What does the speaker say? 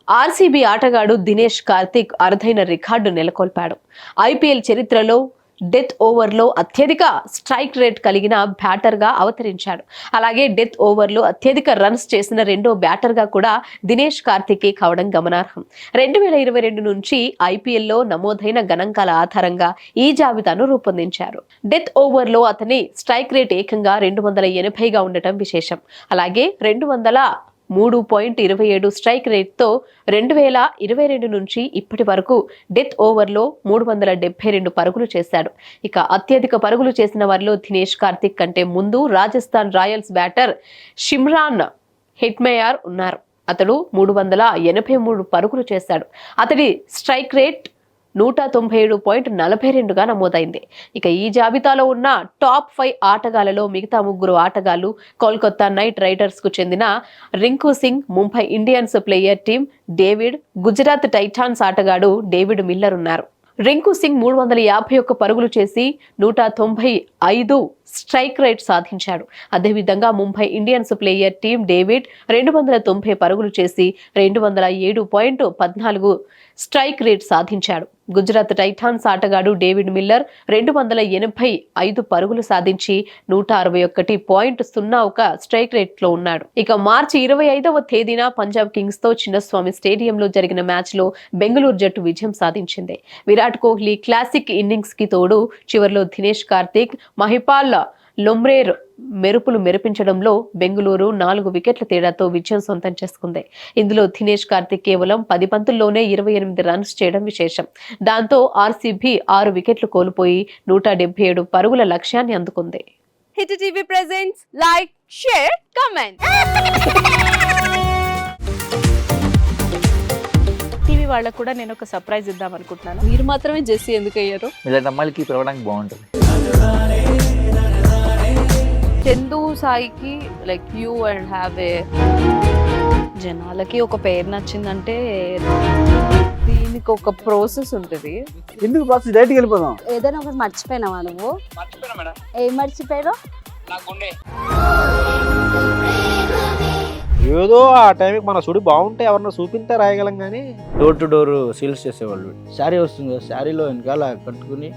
RCB ఆటగాడు దినేష్ కార్తిక్ అరుదైన record నెలకొల్పాడు. IPL చరిత్రలో డెత్ ఓవర్లో అత్యధిక స్ట్రైక్ రేట్ కలిగిన బ్యాటర్గా అవతరించాడు. అలాగే డెత్ ఓవర్లో అత్యధిక రన్స్ చేసిన రెండో బ్యాటర్గా కూడా దినేష్ కార్తికే కావడం గమనార్హం. 2022 నుంచి ఐపీఎల్లో నమోదైన గణాంకాల ఆధారంగా ఈ జాబితాను రూపొందించారు. డెత్ ఓవర్లో అతని స్ట్రైక్ రేట్ ఏకంగా 280గా ఉండటం విశేషం. అలాగే 203.27 స్ట్రైక్ రేట్తో 2022 నుంచి ఇప్పటి వరకు డెత్ ఓవర్లో 372 పరుగులు చేశాడు. ఇక అత్యధిక పరుగులు చేసిన వారిలో దినేష్ కార్తిక్ కంటే ముందు Rajasthan Royals batter Shimron Hetmyer ఉన్నారు. అతడు 383 పరుగులు చేశాడు. అతడి స్ట్రైక్ రేట్ 197.42గా నమోదైంది. ఇక ఈ జాబితాలో ఉన్న టాప్ 5 ఆటగాళ్లలో మిగతా 3 ఆటగాళ్లు కోల్కతా నైట్ రైడర్స్ కు చెందిన Rinku Singh, Mumbai Indians player team David, Gujarat Titans ఆటగాడు డేవిడ్ మిల్లర్ ఉన్నారు. రింకు సింగ్ 351 పరుగులు చేసి 195 స్ట్రైక్ రేట్ సాధించాడు. అదేవిధంగా Mumbai Indians player team David 290 పరుగులు చేసి 207.14 స్ట్రైక్ రేట్ సాధించాడు. గుజరాత్ టైటాన్స్ ఆటగాడు డేవిడ్ మిల్లర్ 285 పరుగులు సాధించి 161.01 స్ట్రైక్ రేట్ లో ఉన్నాడు. ఇక మార్చి 25వ తేదీన పంజాబ్ కింగ్స్ తో చిన్నస్వామి స్టేడియంలో జరిగిన మ్యాచ్ లో బెంగళూరు జట్టు విజయం సాధించింది. విరాట్ కోహ్లీ క్లాసిక్ ఇన్నింగ్స్ కి తోడు చివరిలో దినేష్ కార్తిక్, మహిపాల్ లొమ్రేర్ మెరుపులు మెరిపించడంలో బెంగళూరు 4 వికెట్ల తేడాతో విజయం సొంతం చేసుకుంది. ఇందులో దినేష్ కార్తిక్ కేవలం 10 బంతుల్లోనే 28 రన్స్ చేయడం విశేషం. దాంతో ఆర్సీబీ 6 వికెట్లు కోల్పోయి 177 పరుగుల లక్ష్యాన్ని అందుకుంది. Hit TV presents like, share, comment. TV వాళ్ళకు కూడా నేను ఒక సర్ప్రైజ్ ఇద్దాం అనుకుంటున్నాను. మీరు మాత్రమే జెస్సీ ఎందుకు అయ్యారు? ఇలాంటి అమ్మాయిలకి పిలవడానికి బాగుంటుంది. చందు సాయికి like you and have a జనాలకి ఒక పేరు నచ్చిందంటే దీనికి ఒక ప్రాసెస్ ఉంటుంది. ఎందుకు బాక్స్ డైరెక్ట్కి వెళ్ళిపోదాం. ఏదైనా ఒకటి మర్చిపోయినావా నువ్వు? ఏం మర్చిపోయావు? ఏదో ఆ టైంకి మన సుడి బాగుంటే ఎవరన్నా చూపిస్తే రాయగలం కానీ డోర్ టు డోర్ సేల్స్ చేసేవాళ్ళు. శారీ వస్తుంది, శారీలో వెనకాల కట్టుకుని